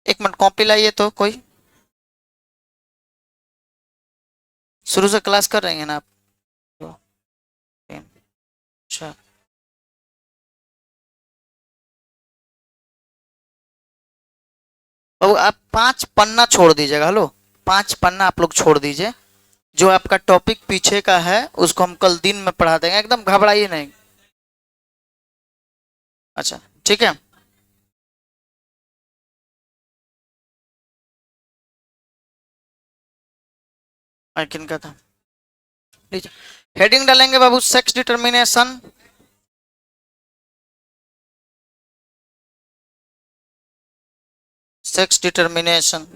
एक minute copy लाइए तो कोई। शुरू से क्लास कर रहे हैं ना आप? दो, तीन, चार। अब आप 5 पन्ना छोड़ दीजिएगा। हेलो, 5 पन्ना आप लोग छोड़ दीजिए। जो आपका टॉपिक पीछे का है उसको हम कल दिन में पढ़ा देंगे, एकदम घबराइए नहीं। अच्छा, ठीक है। किन का था? हेडिंग डालेंगे बाबू, सेक्स डिटर्मिनेशन। Sex determination.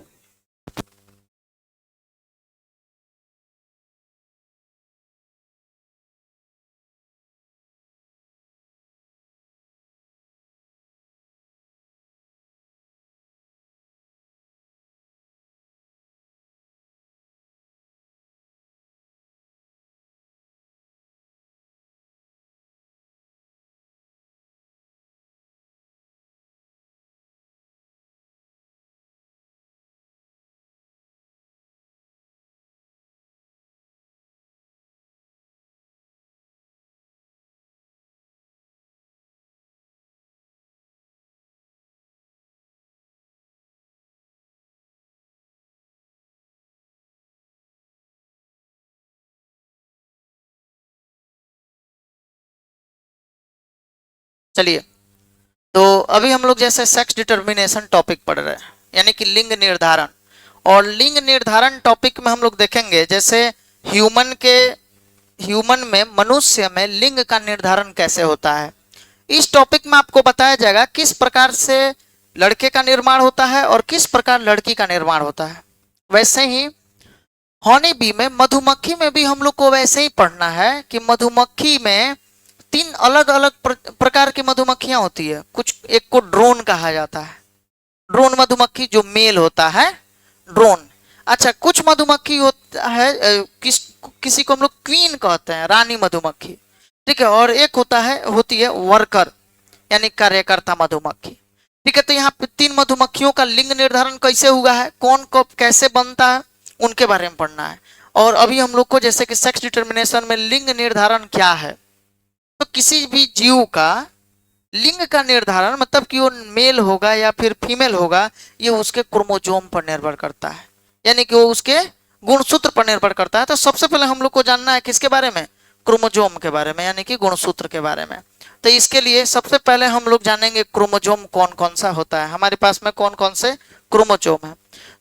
चलिए, तो अभी हम लोग जैसे सेक्स डिटर्मिनेशन टॉपिक पढ़ रहे हैं, यानी कि लिंग निर्धारण। और लिंग निर्धारण टॉपिक में हम लोग देखेंगे जैसे ह्यूमन के ह्यूमन में, मनुष्य में लिंग का निर्धारण कैसे होता है। इस टॉपिक में आपको बताया जाएगा किस प्रकार से लड़के का निर्माण होता है और किस प्रकार लड़की का निर्माण होता है। वैसे ही हॉनी बी में, मधुमक्खी में भी हम लोग को वैसे ही पढ़ना है कि मधुमक्खी में 3 अलग अलग प्रकार की मधुमक्खियां होती है। कुछ एक को ड्रोन कहा जाता है, ड्रोन मधुमक्खी जो मेल होता है, ड्रोन। अच्छा, कुछ मधुमक्खी होता है किसी को हम लोग क्वीन कहते हैं, रानी मधुमक्खी। ठीक है, और एक होती है वर्कर, यानी कार्यकर्ता मधुमक्खी। ठीक है, तो यहाँ पे 3 मधुमक्खियों का लिंग निर्धारण कैसे हुआ है, कौन कब कैसे बनता है, उनके बारे में पढ़ना है। और अभी हम लोग को जैसे कि सेक्स डिटर्मिनेशन में लिंग निर्धारण क्या है, तो किसी भी जीव का लिंग का निर्धारण, मतलब कि वो मेल होगा या फिर फीमेल होगा, ये उसके क्रोमोजोम पर निर्भर करता है, यानी कि वो उसके गुणसूत्र पर निर्भर करता है। तो सबसे पहले हम लोग को जानना है किसके बारे में? क्रोमोजोम के बारे में, यानी कि गुणसूत्र के बारे में। तो इसके लिए सबसे पहले हम लोग जानेंगे क्रोमोजोम कौन कौन सा होता है, हमारे पास में कौन कौन से क्रोमोजोम है।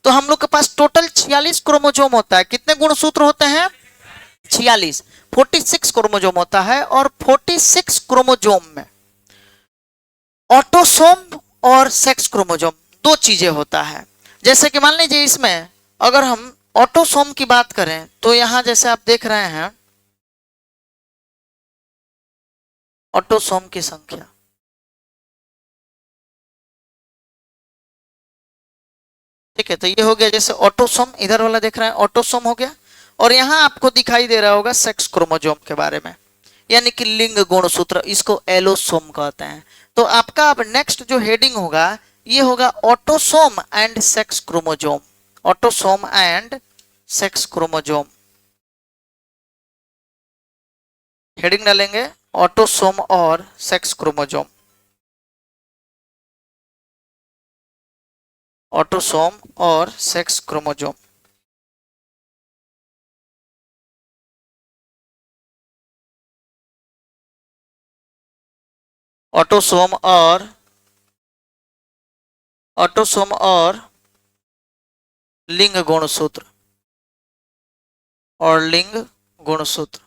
तो हम लोग के पास टोटल 46 क्रोमोजोम होता है। कितने गुणसूत्र होते हैं? 46। 46 क्रोमोजोम होता है, और 46 क्रोमोजोम में ऑटोसोम और सेक्स क्रोमोजोम दो चीजें होता है। जैसे कि मान लीजिए इसमें अगर हम ऑटोसोम की बात करें तो यहां जैसे आप देख रहे हैं ऑटोसोम की संख्या। ठीक है, तो ये हो गया जैसे ऑटोसोम, इधर वाला देख रहे हैं ऑटोसोम हो गया। और यहां आपको दिखाई दे रहा होगा सेक्स क्रोमोजोम के बारे में, यानी कि लिंग गुणसूत्र, इसको एलोसोम कहते हैं। तो आपका अब नेक्स्ट जो हेडिंग होगा ये होगा autosome and sex chromosome. Autosome and sex chromosome heading डालेंगे, ऑटोसोम और सेक्स क्रोमोजोम। ऑटोसोम और सेक्स क्रोमोजोम। ऑटोसोम और ऑटोसोम और लिंग गुणसूत्र, और लिंग गुणसूत्र।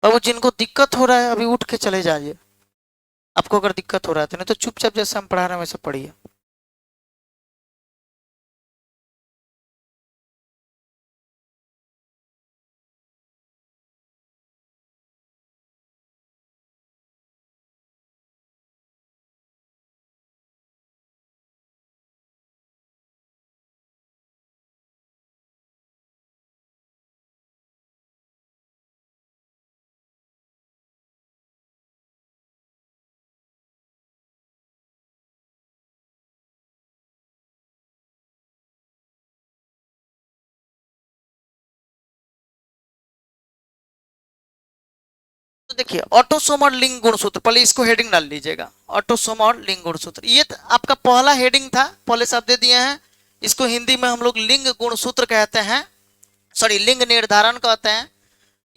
बाबू जिनको दिक्कत हो रहा है अभी उठ के चले जाइए, आपको अगर दिक्कत हो रहा है तो, नहीं तो चुपचाप जैसे हम पढ़ा रहे हैं वैसे पढ़िए। तो देखिए ऑटोसोम और लिंग गुणसूत्र, पहले इसको हेडिंग डाल लीजिएगा, ऑटोसोम और लिंग गुणसूत्र। ये आपका पहला हेडिंग था, पहले शब्द दे दिए हैं। इसको हिंदी में हम लोग लिंग गुणसूत्र कहते हैं, सॉरी लिंग निर्धारण कहते हैं।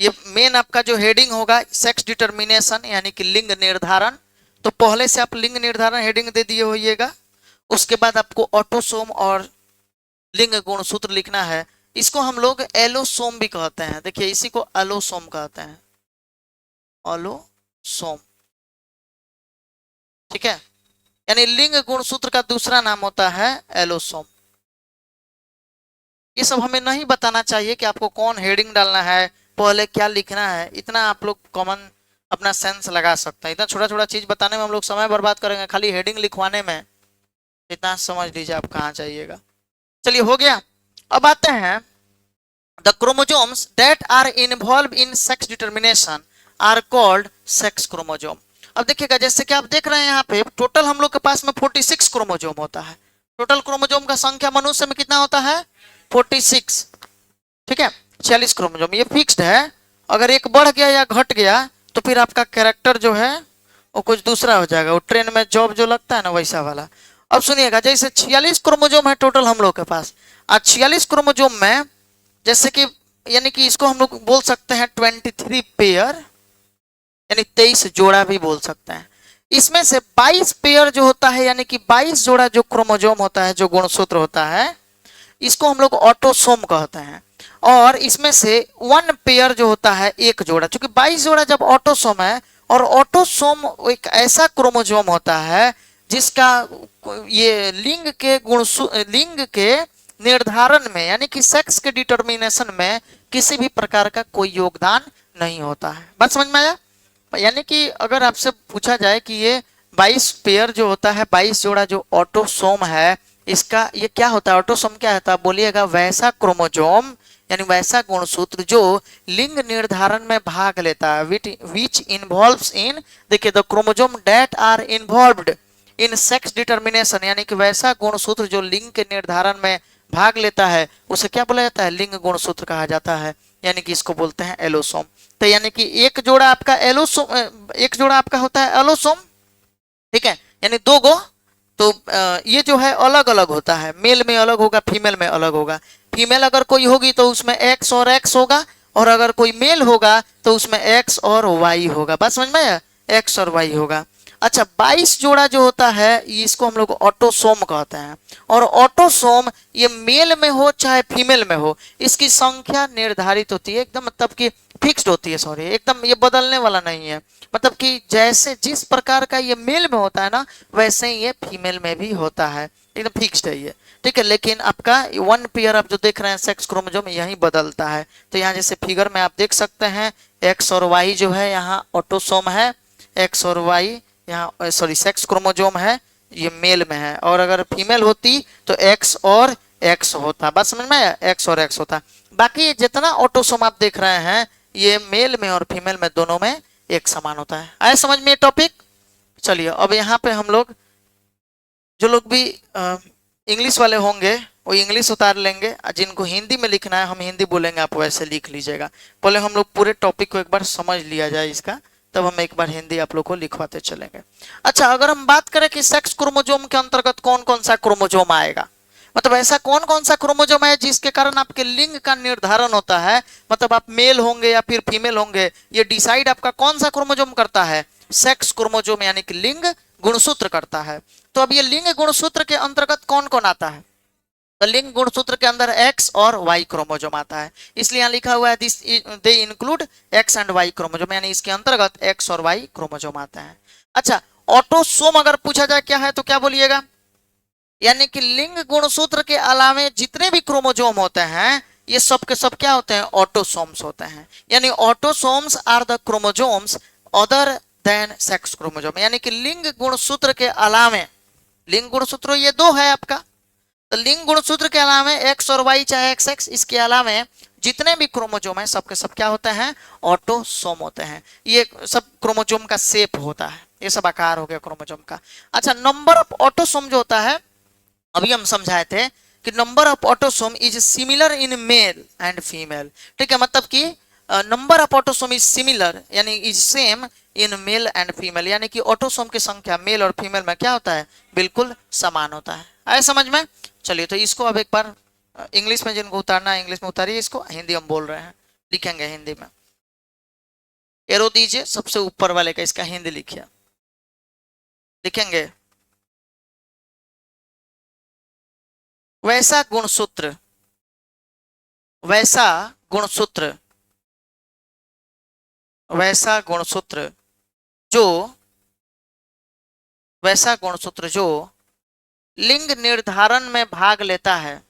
ये मेन आपका जो हेडिंग होगा सेक्स डिटर्मिनेशन यानी कि लिंग निर्धारण। तो पहले से आप लिंग निर्धारण हेडिंग दे दिए होइएगा। उसके बाद आपको ऑटोसोम और लिंग गुणसूत्र लिखना है। इसको हम लोग एलोसोम भी कहते हैं, देखिए इसी को एलोसोम कहते हैं, एलोसोम, ठीक है। यानी लिंग गुणसूत्र का दूसरा नाम होता है एलोसोम। ये सब हमें नहीं बताना चाहिए कि आपको कौन हेडिंग डालना है, पहले क्या लिखना है, इतना आप लोग कॉमन अपना सेंस लगा सकते हैं। इतना छोटा छोटा चीज बताने में हम लोग समय बर्बाद करेंगे, खाली हेडिंग लिखवाने में इतना समझ लीजिए आप कहाँ जाइएगा। चलिए हो गया। अब आते हैं the chromosomes that are involved in sex determination are called sex chromosome. अब देखिएगा जैसे कि आप देख रहे हैं यहाँ पे टोटल हम लोग के पास में 46 क्रोमोजोम होता है। टोटल क्रोमोजोम का संख्या मनुष्य में कितना होता है 46, ठीक है। 46 क्रोमोजोम ये फिक्स्ड है, अगर एक बढ़ गया या घट गया तो फिर आपका कैरेक्टर जो है वो कुछ दूसरा हो जाएगा, वो ट्रेन में जॉब जो लगता है ना वैसा वाला। अब सुनिएगा जैसे 46 क्रोमोजोम है टोटल हम लोग के पास, और 46 क्रोमोजोम में जैसे कि यानी कि इसको हम लोग बोल सकते हैं 23 पेयर, यानी 23 जोड़ा भी बोल सकते हैं। इसमें से 22 पेयर जो होता है यानी कि 22 जोड़ा जो क्रोमोजोम होता है, जो गुणसूत्र होता है, इसको हम लोग ऑटोसोम कहते हैं। और इसमें से 1 पेयर जो होता है एक जोड़ा, क्योंकि 22 जोड़ा जब ऑटोसोम है, और ऑटोसोम एक ऐसा क्रोमोजोम होता है जिसका ये लिंग के निर्धारण में यानी कि सेक्स के डिटर्मिनेशन में किसी भी प्रकार का कोई योगदान नहीं होता है। बात समझ में आया? यानी कि अगर आपसे पूछा जाए कि ये 22 पेयर जो होता है, 22 जोड़ा जो ऑटोसोम है, इसका ये क्या होता है, ऑटोसोम क्या होता है, बोलिएगा वैसा क्रोमोजोम यानी वैसा गुणसूत्र जो लिंग निर्धारण में भाग लेता है, विच इन्वॉल्व्स इन, देखिए the chromosome that are involved in sex determination, यानी कि वैसा गुणसूत्र जो लिंग के निर्धारण में भाग लेता है उसे क्या बोला जाता है, लिंग गुणसूत्र कहा जाता है, यानी कि इसको बोलते हैं एलोसोम। तो यानी कि एक जोड़ा आपका एलोसोम, एक जोड़ा आपका होता है एलोसोम, ठीक है, यानी 2 गो। तो ये जो है अलग अलग होता है, मेल में अलग होगा, फीमेल में अलग होगा। फीमेल अगर कोई होगी तो उसमें एक्स और एक्स होगा, और अगर कोई मेल होगा तो उसमें एक्स और वाई होगा। बात समझ में आया, एक्स और वाई होगा। अच्छा 22 जोड़ा जो होता है इसको हम लोग ऑटोसोम कहते हैं। और ऑटोसोम ये मेल में हो चाहे फीमेल में हो, इसकी संख्या निर्धारित होती है एकदम, मतलब कि फिक्स्ड होती है, सॉरी एकदम ये बदलने वाला नहीं है। मतलब कि जैसे जिस प्रकार का ये मेल में होता है ना, वैसे ही ये फीमेल में भी होता है, एकदम फिक्स्ड है ये, ठीक है। लेकिन आपका 1 पेयर आप जो देख रहे हैं सेक्स क्रोमोसोम यही बदलता है। तो यहाँ जैसे फिगर में आप देख सकते हैं एक्स और वाई जो है यहाँ ऑटोसोम है, एक्स और वाई यहाँ सॉरी सेक्स क्रोमोजोम है, ये मेल में है। और अगर फीमेल होती तो एक्स और एक्स होता। बात समझ में आया, एक्स और एक्स होता। बाकी जितना ऑटोसोम आप देख रहे हैं ये मेल में और फीमेल में दोनों में एक समान होता है। आया समझ में ये टॉपिक? चलिए अब यहाँ पे हम लोग जो लोग भी इंग्लिश वाले होंगे वो इंग्लिश उतार लेंगे, जिनको हिंदी में लिखना है हम हिंदी बोलेंगे, आप वैसे लिख लीजिएगा। पहले हम लोग पूरे टॉपिक को एक बार समझ लिया जाए इसका, तब हम एक बार हिंदी आप लोग को लिखवाते चलेंगे। अच्छा अगर हम बात करें कि सेक्स क्रोमोजोम के अंतर्गत कौन कौन सा क्रोमोजोम आएगा, मतलब ऐसा कौन कौन सा क्रोमोजोम है जिसके कारण आपके लिंग का निर्धारण होता है, मतलब आप मेल होंगे या फिर फीमेल होंगे, ये डिसाइड आपका कौन सा क्रोमोजोम करता है, सेक्स क्रोमोजोम यानी कि लिंग गुणसूत्र करता है। तो अब ये लिंग गुणसूत्र के अंतर्गत कौन कौन आता है, तो लिंग गुणसूत्र के अंदर एक्स और वाई क्रोमोजोम आता है, इसलिए यहाँ लिखा हुआ है this they include X and Y chromosome, यानी इसके अंतर्गत एक्स और वाई क्रोमोजोम आता है। अच्छा ऑटोसोम अगर पूछा जाए क्या है तो क्या बोलिएगा, यानी कि लिंग गुणसूत्र के अलावे जितने भी क्रोमोजोम होते हैं ये सब के सब क्या होते हैं, ऑटोसोम्स होते हैं। यानी autosomes are the chromosomes other than sex chromosome, यानी कि लिंग गुणसूत्र के अलावे, लिंग गुणसूत्र ये 2 है आपका, तो लिंग गुणसूत्र के अलावा एक्स और वाई चाहे एक्स एक्स, इसके अलावा जितने भी क्रोमोजोम है सबके सब क्या होते हैं, ऑटोसोम होते हैं। ये सब क्रोमोजोम का शेप होता है, ये सब आकार हो गया क्रोमोजोम का। अच्छा नंबर ऑफ ऑटोसोम जो होता है, अभी हम समझाए थे कि number of autosome is similar in male and female, ठीक है। मतलब कि number of autosome is similar यानी is same in male and female, यानी कि ऑटोसोम की संख्या मेल और फीमेल में क्या होता है, बिल्कुल समान होता है। आया समझ में? चलिए तो इसको अब एक बार इंग्लिश में जिनको उतारना है इंग्लिश में उतारिए, इसको हिंदी हम बोल रहे हैं, लिखेंगे हिंदी में। एरो दीजिए सबसे ऊपर वाले का, इसका हिंदी लिखिए, लिखेंगे वैसा गुणसूत्र, वैसा गुणसूत्र, वैसा गुणसूत्र जो, वैसा गुणसूत्र जो लिंग निर्धारण में भाग लेता है,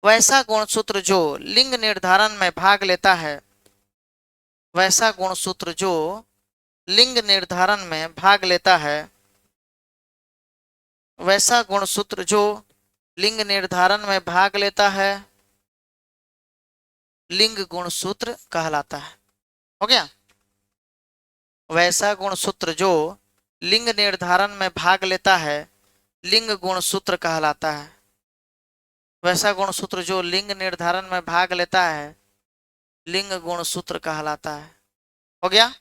वैसा गुणसूत्र जो लिंग निर्धारण में भाग लेता है, वैसा गुणसूत्र जो लिंग निर्धारण में भाग लेता है, वैसा गुणसूत्र जो लिंग निर्धारण में भाग लेता है, लिंग गुणसूत्र कहलाता है। हो गया? वैसा गुणसूत्र जो लिंग निर्धारण में भाग लेता है, लिंग गुणसूत्र कहलाता है। वैसा गुणसूत्र जो लिंग निर्धारण में भाग लेता है, लिंग गुणसूत्र कहलाता है। हो गया?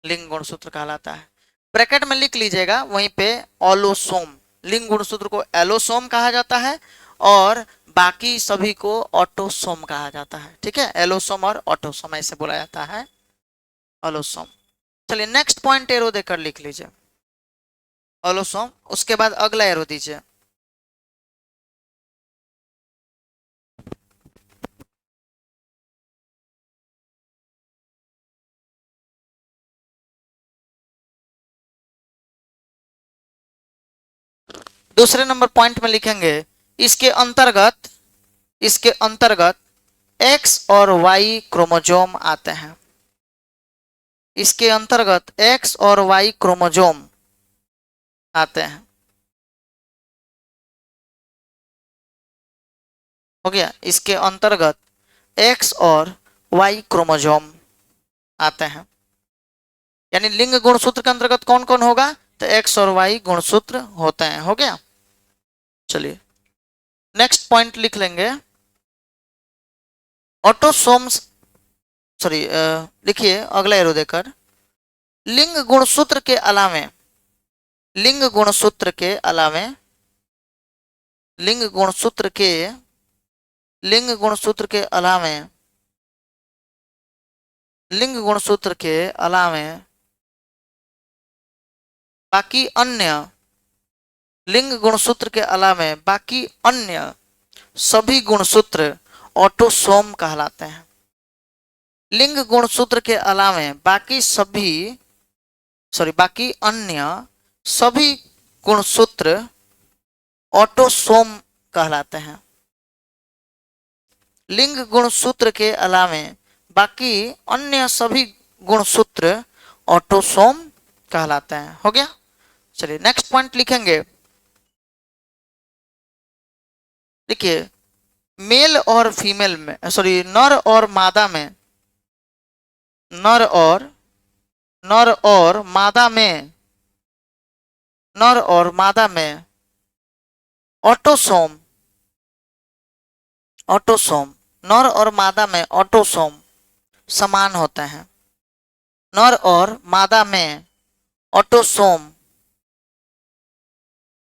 लिंग गुणसूत्र कहलाता है। ब्रैकेट में लिख लीजिएगा वहीं पे ऑलोसोम, लिंग गुणसूत्र को एलोसोम कहा जाता है और बाकी सभी को ऑटोसोम कहा जाता है। ठीक है, एलोसोम और ऑटोसोम ऐसे बोला जाता है, ऑलोसोम। चलिए नेक्स्ट पॉइंट एरो देकर लिख लीजिए, ऑलोसोम। उसके बाद अगला एरो दीजिए, दूसरे नंबर पॉइंट में लिखेंगे इसके अंतर्गत, इसके अंतर्गत एक्स और वाई क्रोमोजोम आते हैं। इसके अंतर्गत एक्स और वाई क्रोमोजोम आते हैं। हो गया? इसके अंतर्गत एक्स और वाई क्रोमोजोम आते हैं, यानी लिंग गुणसूत्र के अंतर्गत कौन कौन होगा, तो एक्स और वाई गुणसूत्र होते हैं। हो गया? चलिए नेक्स्ट पॉइंट लिख लेंगे, ऑटोसोम्स, सॉरी लिखिए अगला एरो देकर, लिंग गुणसूत्र के अलावे, लिंग गुणसूत्र के अलावे, लिंग गुणसूत्र के, लिंग गुणसूत्र के अलावे, लिंग गुणसूत्र के अलावे बाकी अन्य, लिंग गुणसूत्र के अलावे बाकी अन्य सभी गुणसूत्र ऑटोसोम कहलाते हैं। लिंग गुणसूत्र के अलावे बाकी सभी, सॉरी बाकी अन्य सभी गुणसूत्र ऑटोसोम कहलाते हैं। लिंग गुणसूत्र के अलावे बाकी अन्य सभी गुणसूत्र ऑटोसोम कहलाते हैं। हो गया? चलिए नेक्स्ट पॉइंट लिखेंगे, देखिए मेल और फीमेल में, सॉरी नर और मादा में, नर और, नर और मादा में, नर और मादा में ऑटोसोम, ऑटोसोम, नर और मादा में ऑटोसोम समान होते हैं। नर और मादा में ऑटोसोम,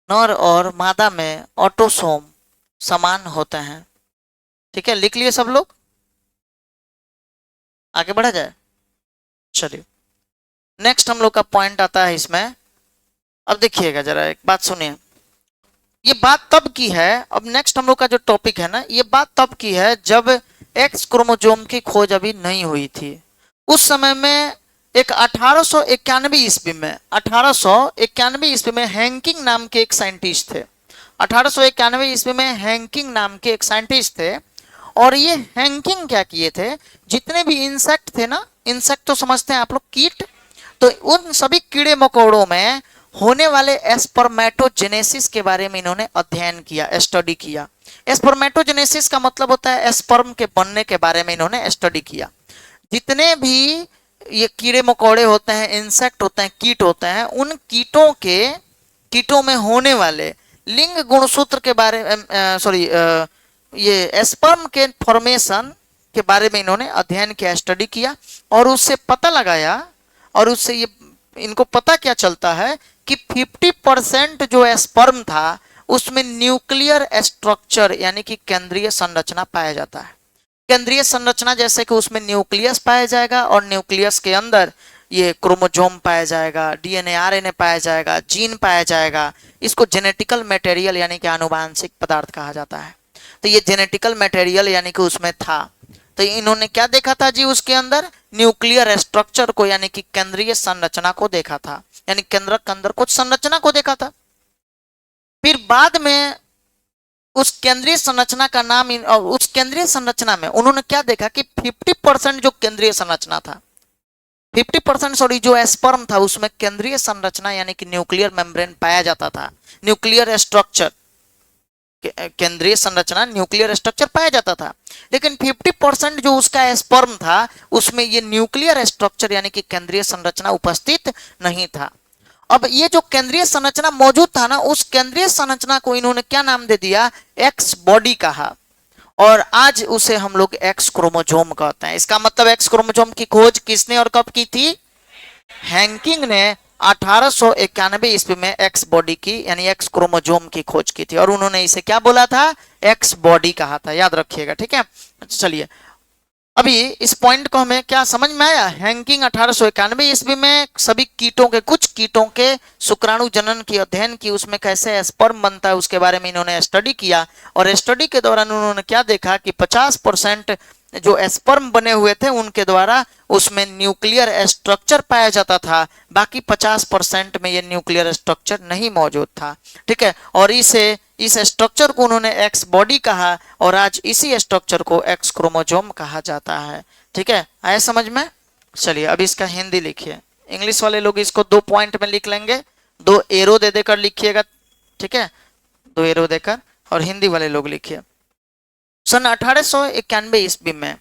नर और मादा में ऑटोसोम समान होते हैं। ठीक है, लिख लिए सब लोग? आगे बढ़ा जाए। चलिए नेक्स्ट हम लोग का पॉइंट आता है इसमें, अब देखिएगा जरा एक बात सुनिए, ये बात तब की है, अब नेक्स्ट हम लोग का जो टॉपिक है ना, ये बात तब की है जब एक्स क्रोमोसोम की खोज अभी नहीं हुई थी। उस समय में एक 1891 ईस्वी में, 1891 ईस्वी में हैंकिंग नाम के एक साइंटिस्ट थे। 1891 ईस्वी में हैंकिंग नाम के एक साइंटिस्ट थे, और ये हैंकिंग क्या किए थे, जितने भी इंसेक्ट थे ना, इंसेक्ट तो समझते हैं आप लोग, कीट, तो उन सभी कीड़े मकोड़ों में होने वाले एस्पर्मेटोजेनेसिस के बारे में इन्होंने अध्ययन किया, स्टडी किया। एस्पर्मेटोजेनेसिस का मतलब होता है एस्पर्म के बनने के बारे में इन्होंने स्टडी किया। जितने भी ये कीड़े मकोड़े होते हैं, इंसेक्ट होते हैं, कीट होते हैं, उन कीटों के, कीटों में होने वाले लिंग गुणसूत्र के बारे में, सॉरी ये एस्पर्म के फॉर्मेशन के बारे में इन्होंने अध्ययन किया, स्टडी किया और उससे पता लगाया, और उससे ये इनको पता क्या चलता है कि 50% जो स्पर्म था उसमें न्यूक्लियर स्ट्रक्चर यानी कि केंद्रीय संरचना पाया जाता है। केंद्रीय संरचना जैसे कि उसमें न्यूक्लियस पाया जाएगा और न्यूक्लियस के अंदर ये क्रोमोसोम पाया जाएगा, डीएनए आरएनए पाया जाएगा, जीन पाया जाएगा। इसको जेनेटिकल मटेरियल यानी कि आनुवांशिक पदार्थ कहा जाता है। तो ये जेनेटिकल मटेरियल यानी कि उसमें था। तो इन्होंने क्या देखा था जी, उसके अंदर न्यूक्लियर स्ट्रक्चर को यानी कि केंद्रीय संरचना को देखा था, यानी केंद्र के अंदर कुछ संरचना को देखा था। फिर बाद में उस केंद्रीय संरचना का नाम उस केंद्रीय संरचना में उन्होंने क्या देखा कि 50% जो केंद्रीय संरचना था, 50% सॉरी जो स्पर्म था उसमें केंद्रीय संरचना यानी कि न्यूक्लियर मेम्ब्रेन पाया जाता था, न्यूक्लियर स्ट्रक्चर, केंद्रीय संरचना न्यूक्लियर स्ट्रक्चर पाया जाता था। लेकिन 50% जो उसका स्पर्म था उसमें ये न्यूक्लियर स्ट्रक्चर यानी कि केंद्रीय संरचना उपस्थित नहीं था। अब ये जो केंद्रीय संरचना मौजूद था ना, उस केंद्रीय संरचना को इन्होंने क्या नाम दे दिया, एक्स बॉडी कहा, और आज उसे हम लोग एक्स क्रोमोसोम कहते हैं। इसका मतलब एक्स क्रोमोसोम की खोज किसने और कब की थी? हैंकिंग ने 1891 ईस्वी में एक्स बॉडी की यानी एक्स क्रोमोसोम की खोज की थी, और उन्होंने इसे क्या बोला था, एक्स बॉडी कहा था, याद रखिएगा, ठीक है। चलिए अभी इस पॉइंट को हमें क्या समझ में आया। हैंकिंग 1891 ईस्वी में सभी कीटों के, कुछ कीटों के शुक्राणु जनन की अध्ययन की, उसमें कैसे स्पर्म बनता है उसके बारे में इन्होंने स्टडी किया, और स्टडी के दौरान उन्होंने क्या देखा कि 50% जो स्पर्म बने हुए थे उनके द्वारा उसमें न्यूक्लियर स्ट्रक्चर पाया जाता था, बाकी 50% में ये न्यूक्लियर स्ट्रक्चर नहीं मौजूद था, ठीक है। और इस स्ट्रक्चर को उन्होंने एक्स बॉडी कहा, और आज इसी स्ट्रक्चर को एक्स क्रोमोसोम कहा जाता है, ठीक है। आया समझ में? चलिए अब इसका हिंदी लिखिए। इंग्लिश वाले लोग इसको 2 पॉइंट में लिख लेंगे, 2 एरो दे देकर लिखिएगा, ठीक है, 2 एरो देकर। और हिंदी वाले लोग लिखिए। सन 1891 ईस्वी में,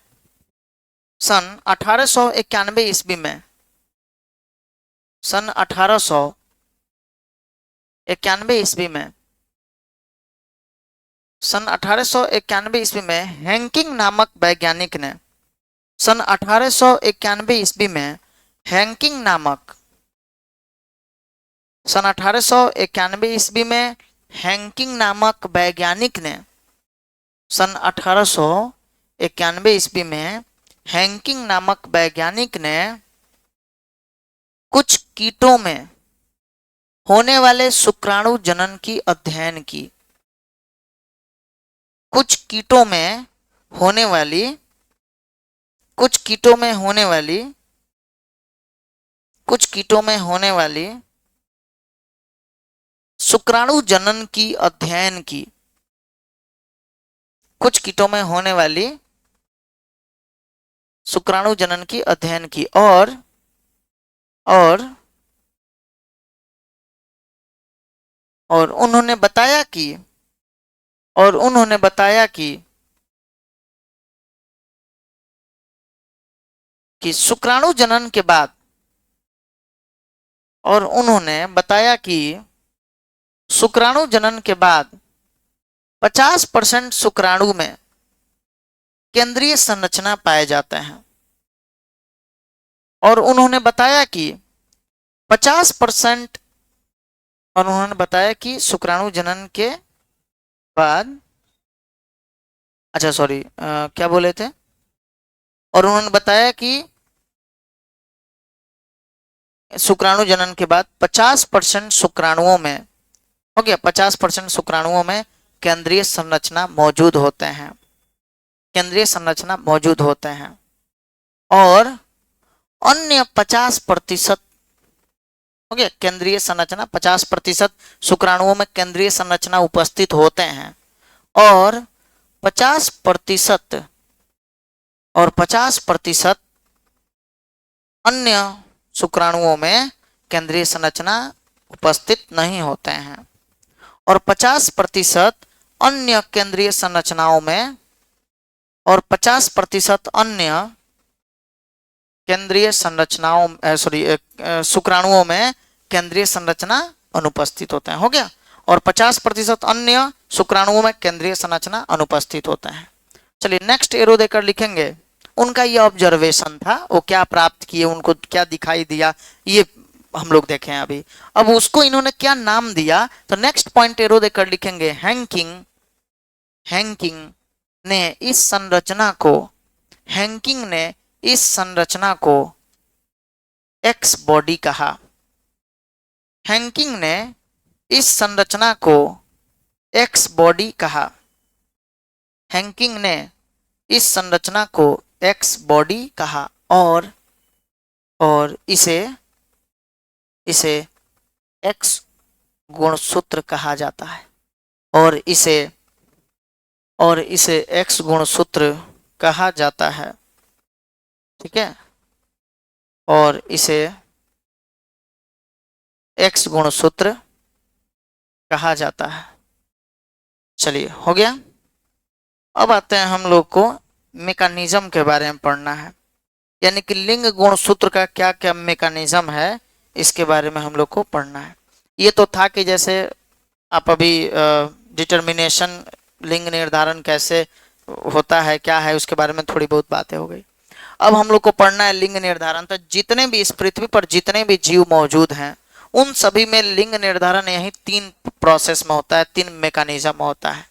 सन 1891 ईस्वी में, सन 1891 ईस्वी में, सन 1891 ईस्वी में हैंकिंग नामक वैज्ञानिक ने, सन 1891 ईस्वी में हैंकिंग नामक, सन 1891 ईस्वी में हैंकिंग नामक वैज्ञानिक ने, सन 1891 ईस्वी में हैंकिंग नामक वैज्ञानिक ने कुछ कीटों में होने वाले शुक्राणु जनन की अध्ययन की। कुछ कीटों में होने वाली, कुछ कीटों में होने वाली, कुछ कीटों में होने वाली शुक्राणु जनन की अध्ययन की, कुछ कीटों में होने वाली शुक्राणु जनन की अध्ययन की, और उन्होंने बताया कि, और उन्होंने बताया कि शुक्राणु जनन के बाद, और उन्होंने बताया कि शुक्राणु जनन के बाद 50% शुक्राणु में केंद्रीय संरचना पाए जाते हैं, और उन्होंने बताया कि 50%, और उन्होंने बताया कि शुक्राणु जनन के बाद, अच्छा सॉरी क्या बोले थे, और उन्होंने बताया कि शुक्राणु जनन के बाद 50% शुक्राणुओं में, हो गया, 50% शुक्राणुओं में केंद्रीय संरचना मौजूद होते हैं, केंद्रीय संरचना मौजूद होते हैं, और अन्य 50%, हो गया, केंद्रीय संरचना 50% शुक्राणुओं में केंद्रीय संरचना उपस्थित होते हैं, और 50% अन्य शुक्राणुओं में केंद्रीय संरचना उपस्थित नहीं होते हैं, और 50% अन्य केंद्रीय संरचनाओं में, और 50% अन्य केंद्रीय संरचनाओं, शुक्राणुओं में केंद्रीय संरचना अनुपस्थित होते हैं, हो गया, और 50% अन्य शुक्राणुओं में केंद्रीय संरचना अनुपस्थित होते हैं। चलिए नेक्स्ट एरो देकर लिखेंगे। उनका ये ऑब्जर्वेशन था, वो क्या प्राप्त किए, उनको क्या दिखाई दिया, ये हम लोग देखें अभी। अब उसको इन्होंने क्या नाम दिया, तो नेक्स्ट पॉइंट एरो देकर लिखेंगे हैंकिंग। हैंकिंग ने इस संरचना को, हैंकिंग ने इस संरचना को एक्स बॉडी कहा। हैंकिंग ने इस संरचना को एक्स बॉडी कहा। हैंकिंग ने इस संरचना को एक्स बॉडी कहा और इसे इसे एक्स गुणसूत्र कहा जाता है। और इसे एक्स गुणसूत्र कहा जाता है। ठीक है, और इसे एक्स गुणसूत्र कहा जाता है। चलिए हो गया। अब आते हैं हम लोग को मैकेनिज्म के बारे में पढ़ना है, यानी कि लिंग गुणसूत्र का क्या क्या मैकेनिज्म है, इसके बारे में हम लोग को पढ़ना है। ये तो था कि जैसे आप अभी डिटर्मिनेशन, लिंग निर्धारण कैसे होता है, क्या है, उसके बारे में थोड़ी बहुत बातें हो गई। अब हम लोग को पढ़ना है लिंग निर्धारण। तो जितने भी इस पृथ्वी पर जितने भी जीव मौजूद हैं, उन सभी में लिंग निर्धारण यही 3 प्रोसेस में होता है, 3 मैकेनिज्म होता है।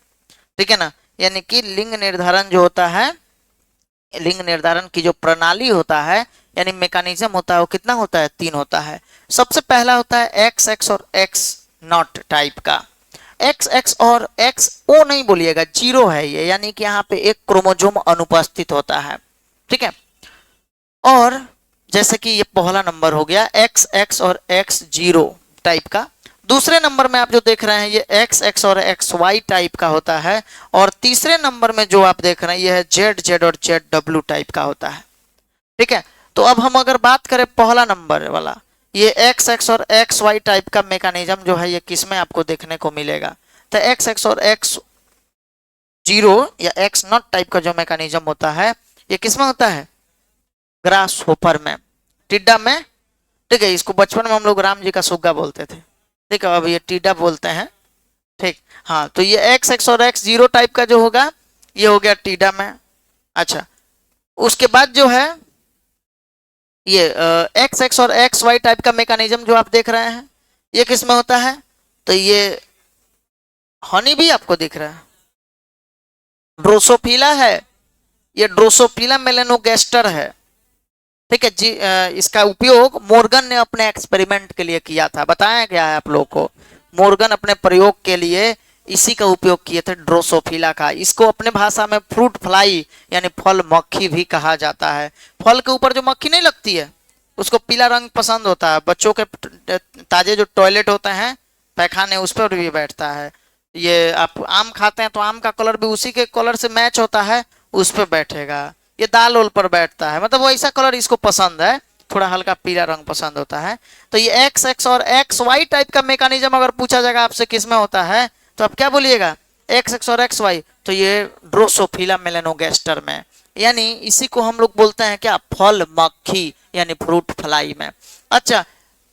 ठीक है ना, यानी कि लिंग निर्धारण जो होता है, लिंग निर्धारण की जो प्रणाली होता है यानी मैकेनिज्म होता है, वो कितना होता है, 3 होता है। सबसे पहला होता है एक्स एक्स और एक्स नॉट टाइप का। एक्स एक्स और एक्स ओ नहीं बोलिएगा, जीरो है ये, यानी कि यहाँ पे एक क्रोमोजोम अनुपस्थित होता है। ठीक है, और जैसे कि ये पहला नंबर हो गया एक्स एक्स और एक्स जीरो टाइप का। दूसरे नंबर में आप जो देख रहे हैं ये एक्स एक्स और एक्स वाई टाइप का होता है। और तीसरे नंबर में जो आप देख रहे हैं ये है जेड जेड और जेड डब्ल्यू टाइप का होता है। ठीक है, तो अब हम अगर बात करें पहला नंबर वाला, ये एक्स एक्स और एक्स वाई टाइप का मैकेनिज्म जो है ये किस में आपको देखने को मिलेगा, तो एक्स एक्स और एक्स जीरो या एक्स नॉट टाइप का जो मैकेनिज्म होता है ये किस में होता है, ग्रास होपर में, टिड्डा में। ठीक है, इसको बचपन में हम लोग राम जी का सुग्गा बोलते थे। ठीक है, अब ये टिड्डा बोलते हैं। ठीक, हाँ, तो ये एक्स एक्स और एक्स जीरो टाइप का जो होगा ये हो गया टिड्डा में। अच्छा, उसके बाद जो है ये एक्स एक्स और एक्स वाई टाइप का मैकेनिज्म जो आप देख रहे हैं ये किस में होता है, तो ये हनी भी आपको दिख रहा है, ड्रोसोफिला है, ये ड्रोसोफिला मेलेनोगेस्टर है। ठीक है जी, इसका उपयोग मोर्गन ने अपने एक्सपेरिमेंट के लिए किया था, बताया गया है आप लोग को। मोर्गन अपने प्रयोग के लिए इसी का उपयोग किए थे, ड्रोसोफिला का। इसको अपने भाषा में फ्रूट फ्लाई यानी फल मक्खी भी कहा जाता है। फल के ऊपर जो मक्खी नहीं लगती है उसको पीला रंग पसंद होता है। बच्चों के ताजे जो टॉयलेट होते हैं, पैखाने, उस पर भी बैठता है। ये आप आम खाते हैं तो आम का कलर भी उसी के कलर से मैच होता है, उस पर बैठेगा। ये दाल ओल पर बैठता है, मतलब वैसा कलर इसको पसंद है, थोड़ा हल्का पीला रंग पसंद होता है। तो ये एक्स एक्स और एक्स वाई टाइप का मैकेनिज्म अगर पूछा जाएगा आपसे किस में होता है, तो आप क्या बोलिएगा, एक्स एक्स और एक्स वाई, तो ये ड्रोसोफिला मेलेनोगेस्टर में, यानी इसी को हम लोग बोलते हैं क्या, फल मक्खी यानी फ्रूट फ्लाई में। अच्छा,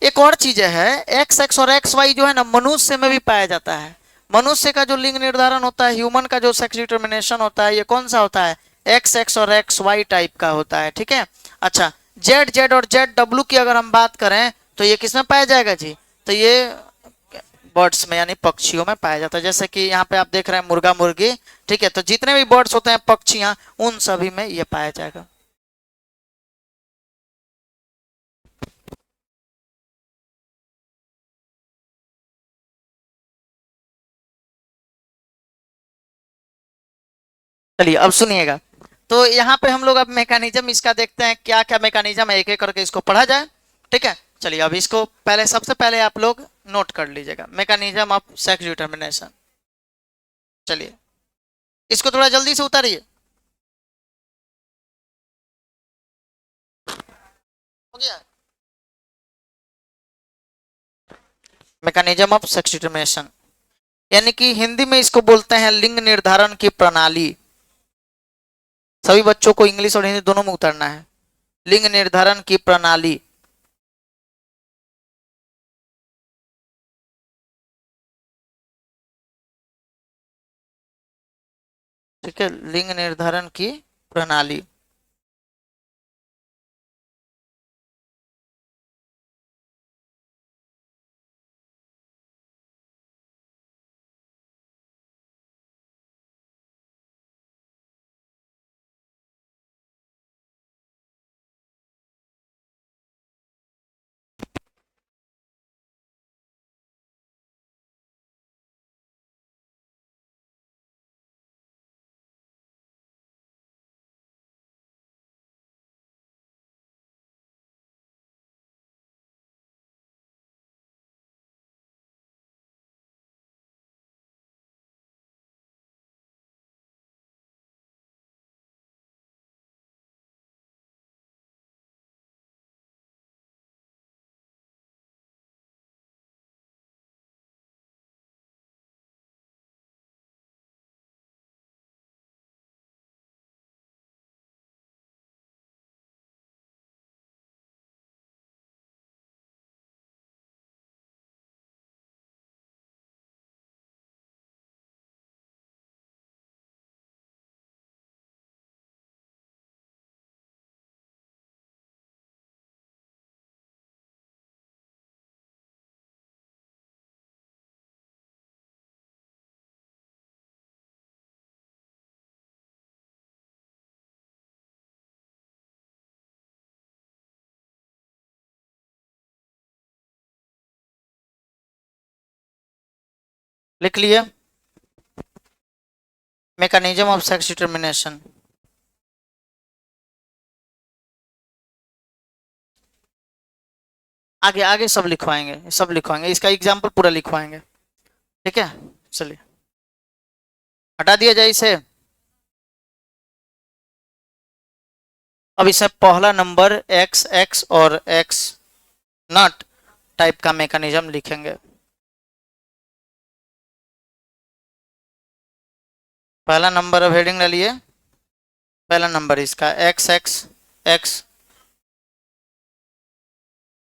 एक और चीज है, एक्स एक्स और एक्स वाई जो है ना मनुष्य में भी पाया जाता है। मनुष्य का जो लिंग निर्धारण होता है, ह्यूमन का जो सेक्स डिटर्मिनेशन होता है, ये कौन सा होता है, एक्स एक्स और एक्स वाई टाइप का होता है। ठीक है, अच्छा, जेड जेड और जेड डब्ल्यू की अगर हम बात करें तो ये किस में पाया जाएगा जी, तो ये बर्ड्स में यानी पक्षियों में पाया जाता है। जैसे कि यहाँ पे आप देख रहे हैं मुर्गा मुर्गी। ठीक है, तो जितने भी बर्ड्स होते हैं, पक्षियां, उन सभी में ये पाया जाएगा। चलिए अब सुनिएगा। तो यहाँ पे हम लोग अब मैकेनिज्म इसका देखते हैं, क्या क्या मैकेनिज्म है, एक एक करके इसको पढ़ा जाए। ठीक है, चलिए अब इसको पहले, सबसे पहले आप लोग नोट कर लीजिएगा, मैकेनिज्म ऑफ सेक्स डिटर्मिनेशन। चलिए इसको थोड़ा जल्दी से उतारिए। हो गया, मैकेनिज्म ऑफ सेक्स डिटर्मिनेशन, यानी कि हिंदी में इसको बोलते हैं लिंग निर्धारण की प्रणाली। सभी बच्चों को इंग्लिश और हिंदी दोनों में उतरना है, लिंग निर्धारण की प्रणाली। ठीक है, लिंग निर्धारण की प्रणाली। लिख लिए मैकेनिज्म ऑफ सेक्स डिटरमिनेशन। आगे आगे सब लिखवाएंगे, सब लिखवाएंगे, इसका एग्जाम्पल पूरा लिखवाएंगे। ठीक है, चलिए हटा दिया जाए इसे। अब इसे पहला नंबर एक्स एक्स और एक्स नॉट टाइप का मैकेनिज्म लिखेंगे। पहला नंबर अब हेडिंग डालिए, पहला नंबर इसका x x x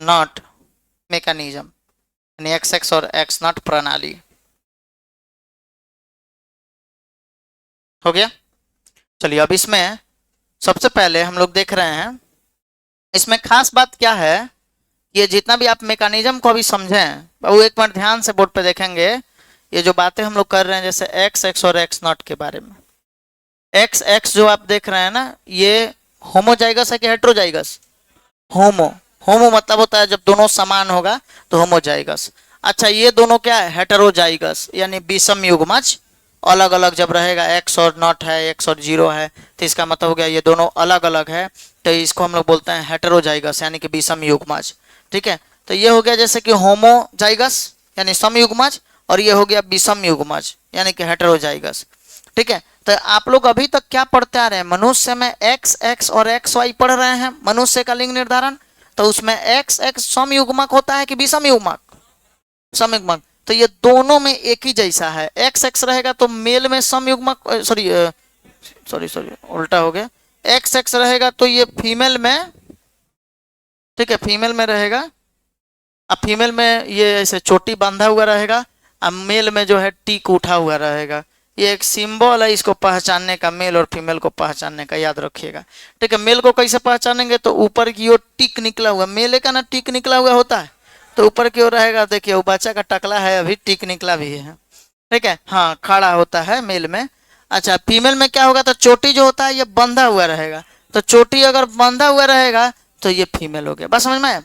not mechanism, यानी एक्स एक्स और एक्स नॉट प्रणाली। हो गया। चलिए अब इसमें सबसे पहले हम लोग देख रहे हैं, इसमें खास बात क्या है, ये जितना भी आप मैकेनिज्म को अभी समझें वो एक बार ध्यान से बोर्ड पे देखेंगे। ये जो बातें हम लोग कर रहे हैं जैसे एक्स एक्स और एक्स नॉट के बारे में, एक्स एक्स जो आप देख रहे हैं ना, ये होमोजाइगस है कि हेट्रोजाइगस? होमो। होमो मतलब होता है जब दोनों समान होगा तो होमोजाइगस। अच्छा ये दोनों क्या है? हेटेरोजाइगस, यानी विषम युग्मज। अलग अलग जब रहेगा, एक्स और नॉट है, एक्स और जीरो है, तो इसका मतलब हो गया ये दोनों अलग अलग है, तो इसको हम लोग बोलते हैं हेटेरोजाइगस यानी कि विषम युग्मज। ठीक है, तो ये हो गया जैसे कि होमोजाइगस यानी समयुग्मज, और ये हो गया विषम युग्मज यानी कि हेटेरोजाइगस। ठीक है, तो आप लोग अभी तक क्या पढ़ते आ रहे हैं? मनुष्य में एक्स एक्स और एक्स वाई पढ़ रहे हैं, मनुष्य का लिंग निर्धारण। तो उसमें एक्स एक्स समयुग्मक होता है कि विषम युग्मक? समयुग्मक। तो ये दोनों में एक ही जैसा है, एक्स एक्स रहेगा तो मेल में समयुग्मक, सॉरी सॉरी सॉरी उल्टा हो गया, एक्स एक्स रहेगा तो ये फीमेल में, ठीक है फीमेल में रहेगा। अब फीमेल में ये ऐसे चोटी बांधा हुआ रहेगा, अब मेल में जो है टीक उठा हुआ रहेगा। ये एक सिंबल है इसको पहचानने का, मेल और फीमेल को पहचानने का, याद रखिएगा। ठीक है, मेल को कैसे पहचानेंगे? तो ऊपर की ओर टिक निकला हुआ, मेले का ना टिक निकला हुआ होता है, तो ऊपर की ओर रहेगा। देखिए वो बच्चा का टकला है, अभी टिक निकला भी है। ठीक है, हाँ खड़ा होता है मेल में। अच्छा फीमेल में क्या होगा? तो चोटी जो होता है ये बंधा हुआ रहेगा, तो चोटी अगर बंधा हुआ रहेगा तो ये फीमेल हो गया। बस समझ में आया?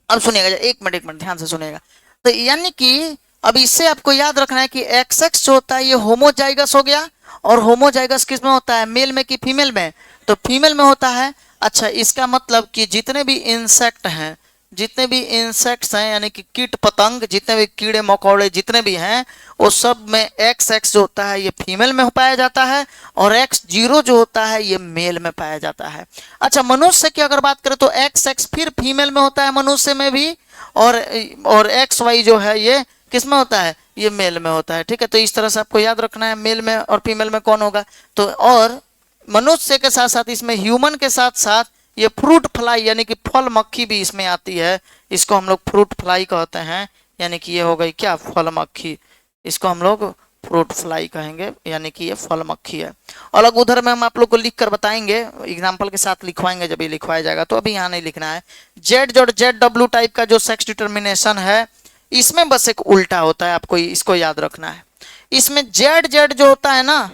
अब सुनिएगा, एक मिनट ध्यान से सुनिएगा। तो यानी कि अब इससे आपको याद रखना है कि एक्स एक्स जो होता है ये होमोजाइगस हो गया, और होमोजाइगस किस में होता है? मेल में कि फीमेल में? तो फीमेल में होता है। अच्छा इसका मतलब कि जितने भी इंसेक्ट हैं, जितने भी इंसेक्ट्स हैं यानी कि कीट पतंग, जितने भी कीड़े मकोड़े जितने भी हैं, वो सब में एक्स एक्स जो होता है ये फीमेल में पाया जाता है, और एक्स जीरो जो होता है ये मेल में पाया जाता है। अच्छा मनुष्य की अगर बात करें तो एक्स एक्स फिर फीमेल में होता है मनुष्य में भी, और एक्स वाई जो है ये किस में होता है? ये मेल में होता है। ठीक है, तो इस तरह से आपको याद रखना है मेल में और फीमेल में कौन होगा। तो और मनुष्य के साथ साथ इसमें ह्यूमन के साथ साथ ये फ्रूट फ्लाई यानी कि फल मक्खी भी इसमें आती है, इसको हम लोग फ्रूट फ्लाई कहते हैं, यानी कि ये हो गई क्या? फल मक्खी। इसको हम लोग फ्रूट फ्लाई कहेंगे, यानी कि ये फल मक्खी है। अलग उधर में हम आप लोग को लिख कर बताएंगे, एग्जाम्पल के साथ लिखवाएंगे जब ये लिखवाया जाएगा, तो अभी यहाँ नहीं लिखना है। जेड जोड़ जेड डब्ल्यू टाइप का जो सेक्स डिटर्मिनेशन है, इसमें बस एक उल्टा होता है, आपको इसको याद रखना है। इसमें जेड जेड जो होता है ना,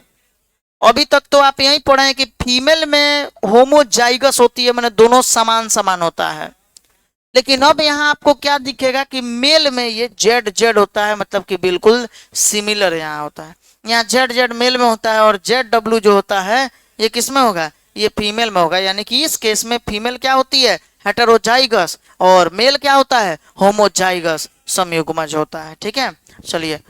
अभी तक तो आप यही पढ़े हैं कि फीमेल में होमोजाइगस होती है, मैंने दोनों समान समान होता है। लेकिन अब यहाँ आपको क्या दिखेगा कि मेल में ये जेड जेड होता है, मतलब कि बिल्कुल सिमिलर यहाँ होता है। यहाँ जेड जेड मेल में होता है, और जेड डब्ल्यू जो होता है ये किस में होगा? ये फीमेल में होगा। यानी कि इस केस में फीमेल क्या होती है? हेटेरोजाइगस, और मेल क्या होता है? होमोजाइगस, समयुग्मज होता है। ठीक है, चलिए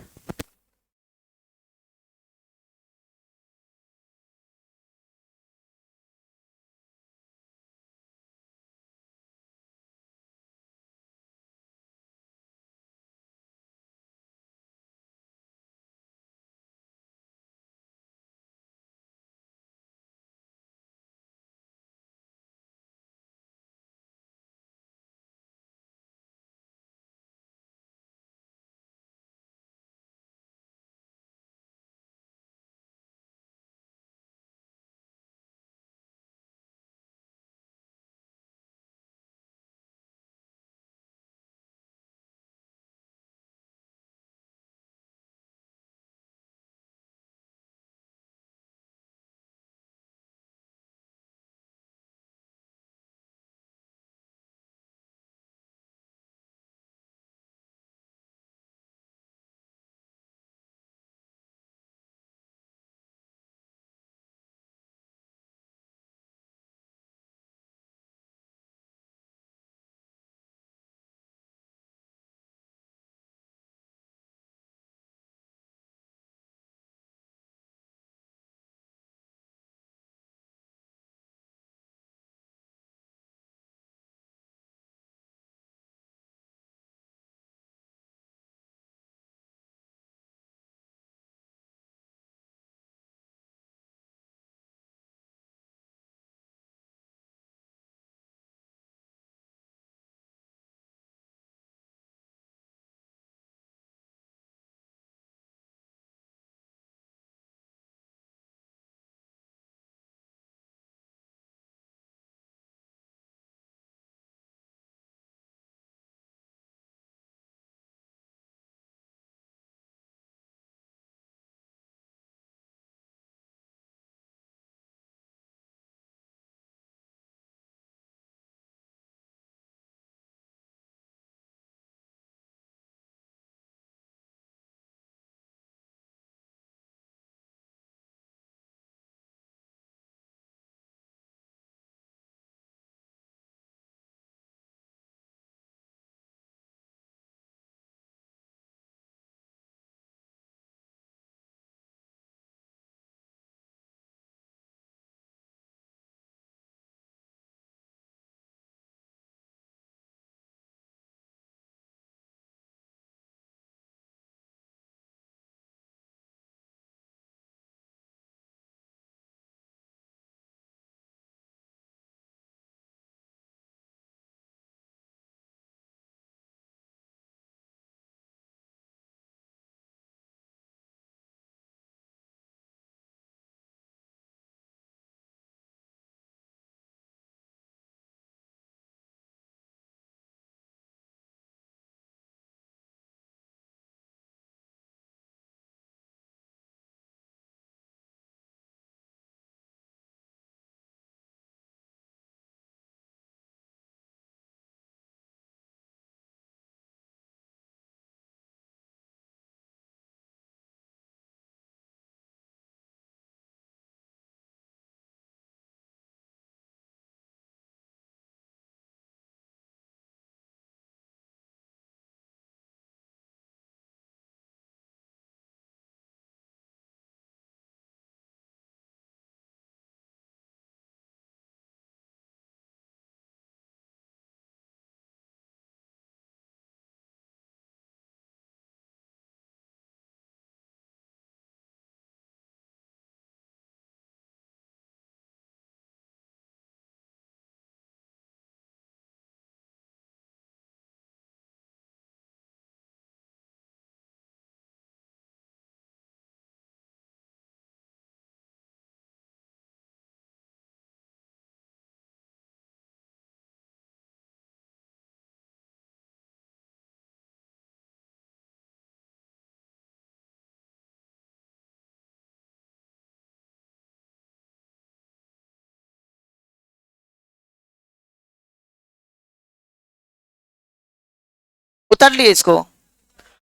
उतार लिए इसको।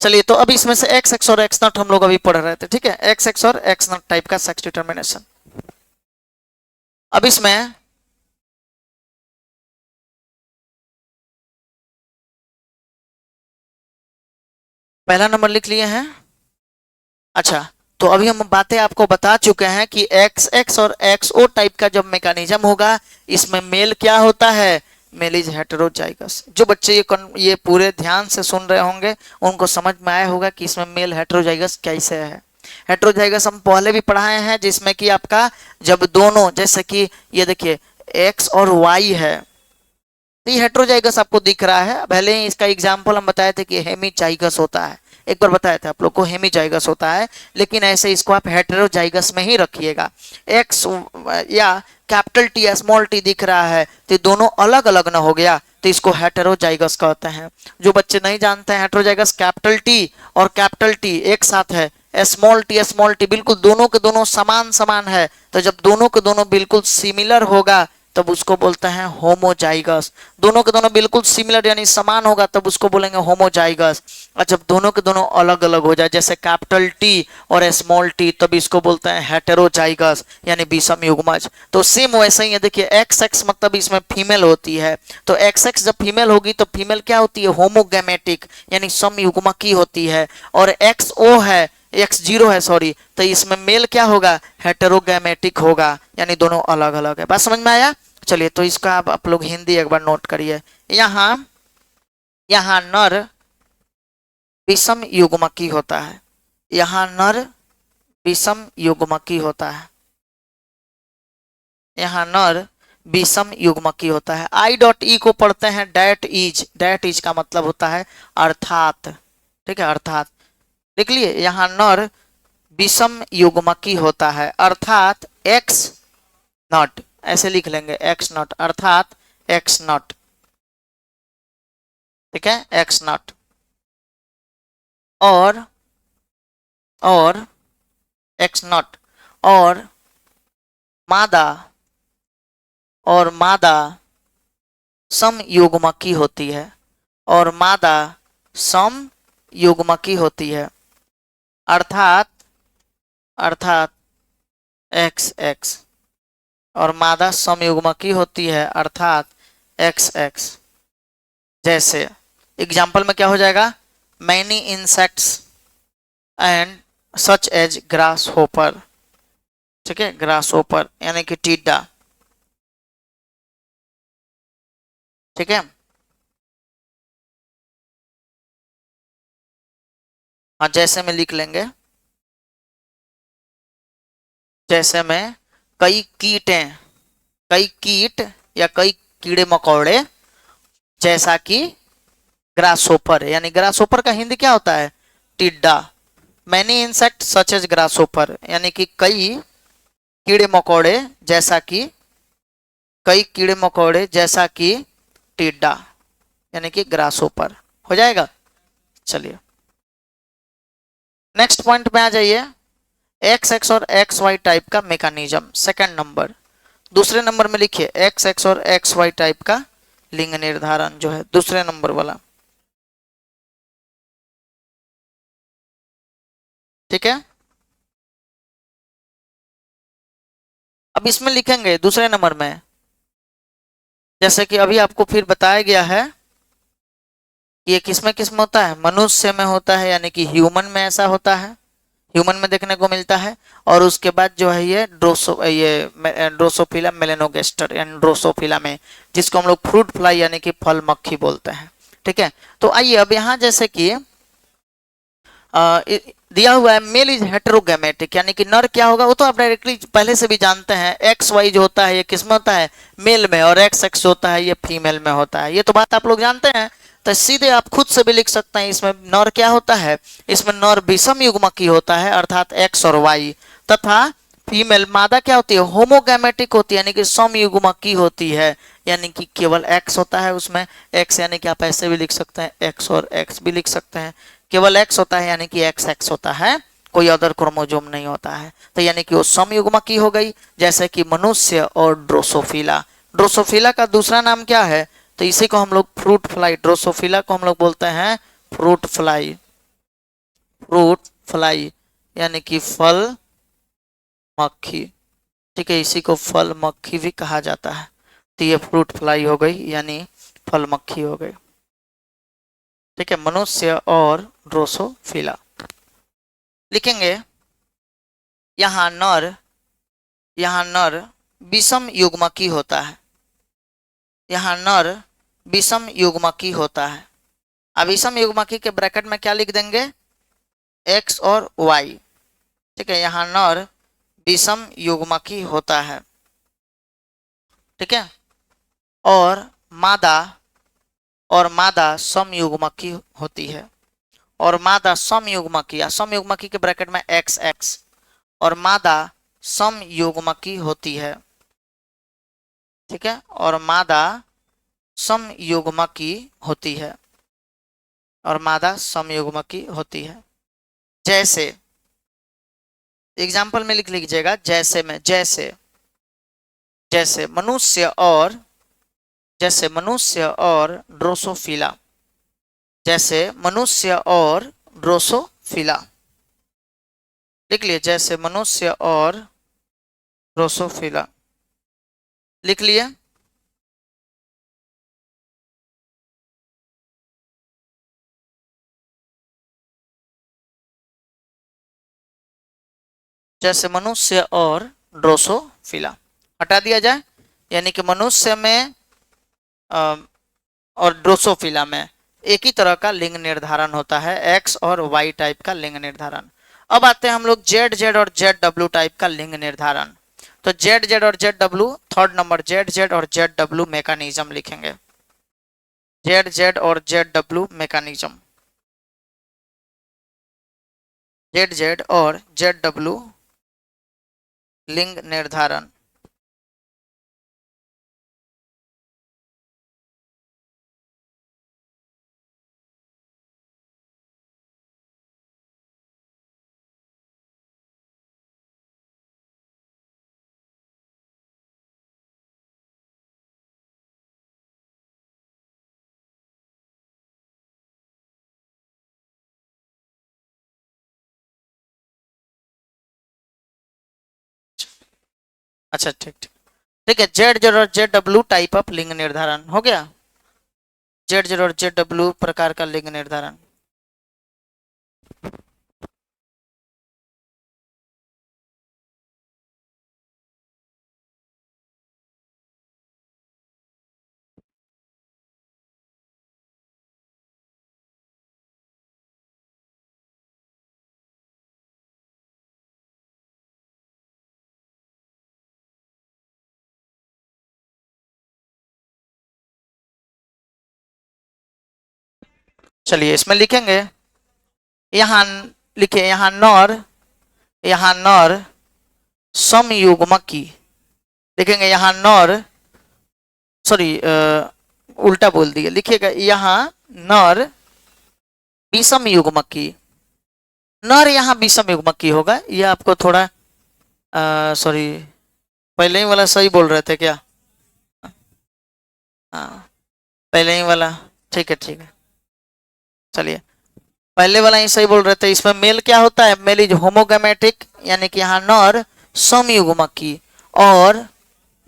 चलिए, तो अब इसमें से एक्स एक्स और एक्स नॉट हम लोग अभी पढ़ रहे थे, ठीक है, एक्स एक्स और एक्स नॉट टाइप का सेक्स डिटर्मिनेशन। अब इसमें पहला नंबर लिख लिए हैं। अच्छा, तो अभी हम बातें आपको बता चुके हैं कि एक्स एक्स और एक्स ओ टाइप का जब मैकेनिज्म होगा, इसमें मेल क्या होता है, मेल इज हेटेरोजाइगस। जो बच्चे ये पूरे ध्यान से सुन रहे होंगे उनको समझ में आया होगा कि इसमें मेल हेटेरोजाइगस कैसे है। हेटेरोजाइगस हम पहले भी पढ़ाए हैं, जिसमें कि आपका जब दोनों, जैसे कि ये देखिए एक्स और वाई है, तो ये हेटेरोजाइगस आपको दिख रहा है। पहले ही इसका एग्जाम्पल हम बताए थे कि हेमीजाइगस होता है, एक बार बताया था आप लोग को हेमीजाइगस होता है, लेकिन ऐसे इसको आप हेटेरोजाइगस में ही रखिएगा। एक्स या कैपिटल टी या स्मॉल टी दिख रहा है, तो दोनों अलग अलग ना हो गया, तो इसको हेटेरोजाइगस कहते हैं। जो बच्चे नहीं जानते हैं हेटेरोजाइगस, कैपिटल टी और कैपिटल टी एक साथ है, स्मॉल टी बिल्कुल दोनों के दोनों समान समान है, तो जब दोनों के दोनों बिल्कुल सिमिलर होगा तब उसको बोलते हैं होमोजाइगस। दोनों के दोनों बिल्कुल सिमिलर यानी समान होगा तब उसको बोलेंगे होमोजाइगस। और जब दोनों के दोनों अलग अलग हो जाए, जैसे कैपिटल टी और स्मॉल टी, तब इसको बोलते हैं हेटेरोजाइगस यानी विषम युग्मज। तो सेम वैसे ही है, देखिए एक्स एक्स मतलब इसमें फीमेल होती है, तो एक्स एक्स जब फीमेल होगी तो फीमेल क्या होती है, होमोगैमेटिक यानी समयुग्मकी होती है। और एक्स ओ है, एक्स जीरो है सॉरी, तो इसमें मेल क्या होगा, हेटेरोगैमेटिक होगा यानी दोनों अलग अलग है। बात समझ में आया। चलिए, तो इसका आप लोग हिंदी एक बार नोट करिए। यहाँ नर विषम युग्मकी होता है, यहाँ नर विषम युग्मकी होता है, यहाँ नर विषम युग्मकी होता है। आई डॉट ई को पढ़ते हैं डैट इज, डैट इज का मतलब होता है अर्थात, ठीक है, अर्थात देख लिए। यहाँ नर विषम युग्मकी होता है अर्थात एक्स नॉट, ऐसे लिख लेंगे एक्स नॉट, अर्थात एक्स नॉट, ठीक है, एक्स नॉट। और एक्स नॉट और मादा सम युग्मकी होती है, और मादा सम युग्मकी होती है अर्थात एक्स एक्स, और मादा समयुग्मकी होती है अर्थात एक्स एक्स। जैसे एग्जाम्पल में क्या हो जाएगा, many insects and such as grasshopper, ठीक है, ग्रास होपर यानी कि टिड्डा, ठीक है। हाँ, जैसे में लिख लेंगे, जैसे में कई कीट या कई कीड़े मकोड़े, जैसा कि ग्रासहोपर, यानी ग्रासहोपर का हिंदी क्या होता है, टिड्डा। Many insect such as grasshopper यानी कि कई कीड़े मकोड़े जैसा कि, कई कीड़े मकोड़े जैसा कि टिड्डा यानी कि ग्रासहोपर हो जाएगा। चलिए नेक्स्ट पॉइंट में आ जाइए, एक्स एक्स और एक्स वाई टाइप का मैकेनिज्म, सेकंड नंबर। दूसरे नंबर में लिखिए एक्स एक्स और एक्स वाई टाइप का लिंग निर्धारण जो है दूसरे नंबर वाला, ठीक है। अब इसमें लिखेंगे दूसरे नंबर में, जैसे कि अभी आपको फिर बताया गया है, ये किसमें किसमें होता है, मनुष्य में होता है यानी कि ह्यूमन में ऐसा होता है, ह्यूमन में देखने को मिलता है। और उसके बाद जो है ये ड्रोसोफिला मेलेनोगेस्टर यानी ड्रोसोफिला में, जिसको हम लोग फ्रूट फ्लाई यानी कि फल मक्खी बोलते हैं, ठीक है। तो आइए अब यहाँ जैसे कि दिया हुआ है मेल इज हेटेरोगैमेटिक यानी कि नर क्या होगा, वो तो आप डायरेक्टली पहले से भी जानते हैं, एक्स वाई जो होता है ये किस में होता है, मेल में, और एक्स एक्स होता है ये फीमेल में होता है, ये तो बात आप लोग जानते हैं। तो सीधे आप खुद से भी लिख सकते हैं, इसमें नर क्या होता है, इसमें नर विषम युग्मकी होता है अर्थात एक्स और वाई, तथा फीमेल मादा क्या होती है, होमोगैमेटिक होती है यानी कि समयुग्मकी होती है, यानी कि केवल एक्स होता है उसमें, एक्स यानी कि आप ऐसे भी लिख सकते हैं, एक्स और एक्स भी लिख सकते हैं, केवल एक्स होता है यानी कि एक्स एक्स होता है, कोई अदर क्रोमोजोम नहीं होता है, तो यानी कि वो समयुग्मकी हो गई, जैसे कि मनुष्य और ड्रोसोफिला। ड्रोसोफिला का दूसरा नाम क्या है, तो इसी को हम लोग फ्रूट फ्लाई, ड्रोसोफिला को हम लोग बोलते हैं फ्रूट फ्लाई, फ्रूट फ्लाई यानी कि फल मक्खी। ठीक है, इसी को फल मक्खी भी कहा जाता है। तो ये फ्रूट फ्लाई हो गई यानी फल मक्खी हो गई। ठीक है, मनुष्य और ड्रोसोफिला लिखेंगे। यहाँ नर विषम युग्मकी होता है। यहाँ नर विषम युग्मकी होता है। अब विषम युग्मकी के ब्रैकेट में क्या लिख देंगे, एक्स और वाई। ठीक है, यहाँ नर विषम युग्मकी होता है। ठीक है, और मादा समयुग्मकी होती है। और मादा समयुग्मकी या समयुग्मकी के ब्रैकेट में एक्स एक्स, और मादा समयुग्मकी होती है। ठीक है, और मादा समयुग्मकी होती है, और मादा समयुग्मकी होती है। जैसे एग्जाम्पल में लिख लीजिएगा, जैसे में जैसे मनुष्य और ड्रोसोफिला, जैसे मनुष्य और ड्रोसोफिला लिख लिए। जैसे मनुष्य और ड्रोसोफिला लिख लिए। जैसे मनुष्य और ड्रोसोफिला हटा दिया जाए, यानी कि मनुष्य में और ड्रोसोफिला में एक ही तरह का लिंग निर्धारण होता है, एक्स और वाई टाइप का लिंग निर्धारण। अब आते हैं हम लोग जेड जेड और जेड डब्ल्यू टाइप का लिंग निर्धारण। तो जेड जेड और Z W, third number Z Z और जेड डब्ल्यू मैकेनिज्म लिखेंगे। जेड जेड और Z W mechanism, Z Z और जेड डब्ल्यू लिंग निर्धारण। अच्छा ठीक ठीक ठीक है, जेड जेड और जेड डब्ल्यू टाइप ऑफ लिंग निर्धारण हो गया। जेड जेड और जेड डब्ल्यू प्रकार का लिंग निर्धारण। चलिए इसमें लिखेंगे, यहाँ लिखे, यहाँ नर समयुग्मकी लिखेंगे। यहाँ नर, सॉरी उल्टा बोल दिया, लिखिएगा यहाँ नर विषम युग्मकी। नर यहाँ विषम युग्मकी होगा। ये आपको थोड़ा सॉरी, पहले ही वाला सही बोल रहे थे क्या? हाँ, पहले ही वाला ठीक है ठीक है। चलिए, पहले वाला ही सही बोल रहे थे। इसमें मेल क्या होता है, मेल इज होमोगैमेटिक, यानी कि यहाँ नर समयुग्मकी और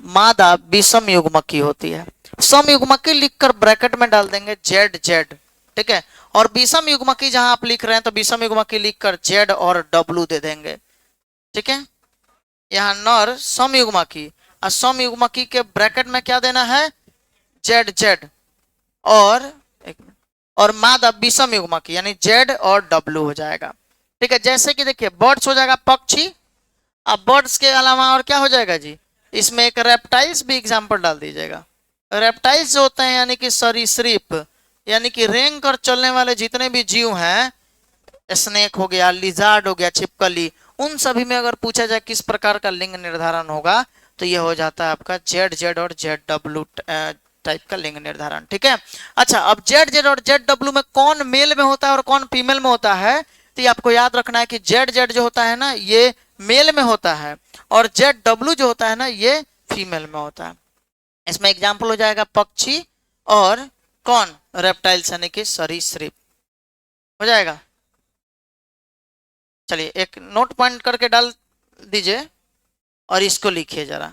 मादा विषम युग्मकी होती है। समयुग्मकी लिखकर ब्रैकेट में डाल देंगे जेड जेड। ठीक है, और विषम युग्मकी जहां आप लिख रहे हैं तो विषम युग्मकी लिखकर जेड और डब्ल्यू दे देंगे। ठीक है, यहाँ नर समयुग्मकी और समयुग्मकी के ब्रैकेट में क्या देना है, जेड जेड और और मादा विषम युग्मकी यानी जेड और डब्ल्यू हो जाएगा। ठीक है, जैसे कि देखिए बर्ड्स हो जाएगा पक्षी। अब बर्ड्स के अलावा और क्या हो जाएगा जी, इसमें एक रेप्टाइल्स भी एग्जाम्पल डाल दीजिएगा। रेप्टाइल्स जो होते हैं यानी कि सरीसृप, यानी कि रेंग कर चलने वाले जितने भी जीव हैं, स्नेक हो गया, लिजार्ड हो गया, छिपकली, उन सभी में अगर पूछा जाए किस प्रकार का लिंग निर्धारण होगा तो ये हो जाता है आपका जेड जेड और जेड डब्ल्यू टाइप का लिंग निर्धारण। ठीक है, अच्छा अब जेड जेड और जेड डब्ल्यू में कौन मेल में होता है और कौन फीमेल में होता है, तो ये आपको याद रखना है कि जेड जेड जो होता है ना ये मेल में होता है, और जेड डब्ल्यू जो होता है ना ये फीमेल में होता है। इसमें एग्जाम्पल हो जाएगा पक्षी और कौन, रेप्टाइल्स यानी कि सरीसृप। हो जाएगा। चलिए एक नोट पॉइंट करके डाल दीजिए और इसको लिखिए जरा।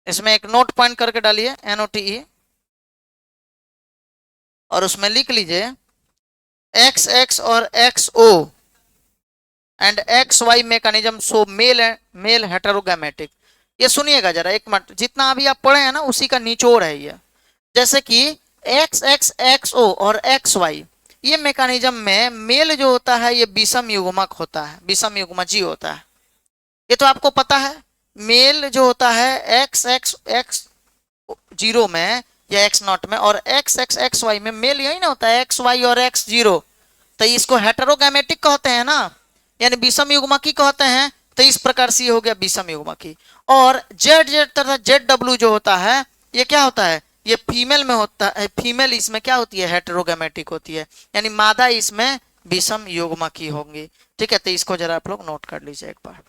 इसमें एक नोट पॉइंट करके डालिए NOTE और उसमें लिख लीजिए XX और XO and XY mechanism so male heterogametic. ये सुनिएगा जरा एक मिनट, जितना अभी आप पढ़े हैं ना उसी का निचोड़ है ये। जैसे कि XX XO और XY ये मैकेनिज्म में मेल जो होता है ये विषम युग्मक होता है, विषम युग्मजी होता है। ये तो आपको पता है। मेल जो होता है X0 में या X0 में और XX XY में मेल यही ना होता है XY और X0, तो इसको हेटेरोगैमेटिक कहते हैं ना, यानी विषम युग्मकी कहते हैं। तो इस प्रकार से ये हो गया विषम युग्मकी। और जेड जेड तथा ZW जो होता है ये क्या होता है, ये फीमेल में होता है, फीमेल इसमें क्या होती है, हेटेरोगैमेटिक होती है, यानी मादा इसमें विषम युग्मकी होंगी। ठीक है, तो इसको जरा आप लोग नोट कर लीजिए एक बार।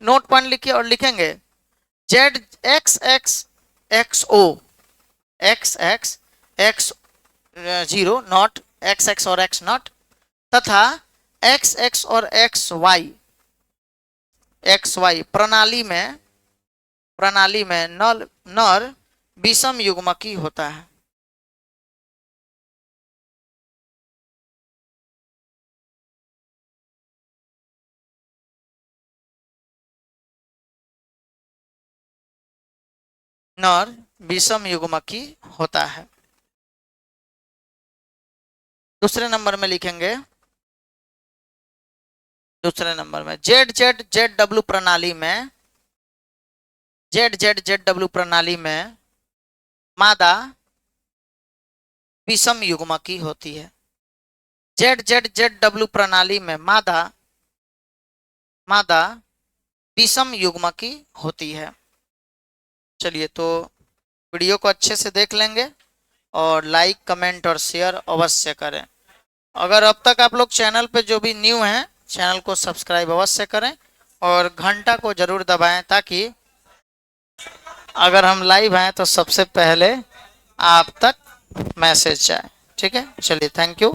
नोट पॉइंट लिखिए और लिखेंगे ZXX XO XX X0 not XX और X0 तथा XX और XY प्रणाली में नर विषम युग्मकी होता है। नर विषम युग्मकी होता है। दूसरे नंबर में लिखेंगे, दूसरे नंबर में ZZZW प्रणाली में, ZZZW प्रणाली में मादा विषम युग्मकी होती है। ZZZW प्रणाली में मादा विषम युग्मकी होती है। चलिए तो वीडियो को अच्छे से देख लेंगे और लाइक कमेंट और शेयर अवश्य करें। अगर अब तक आप लोग चैनल पे जो भी न्यू हैं चैनल को सब्सक्राइब अवश्य करें और घंटा को जरूर दबाएं ताकि अगर हम लाइव हैं तो सबसे पहले आप तक मैसेज जाए। ठीक है, चलिए थैंक यू।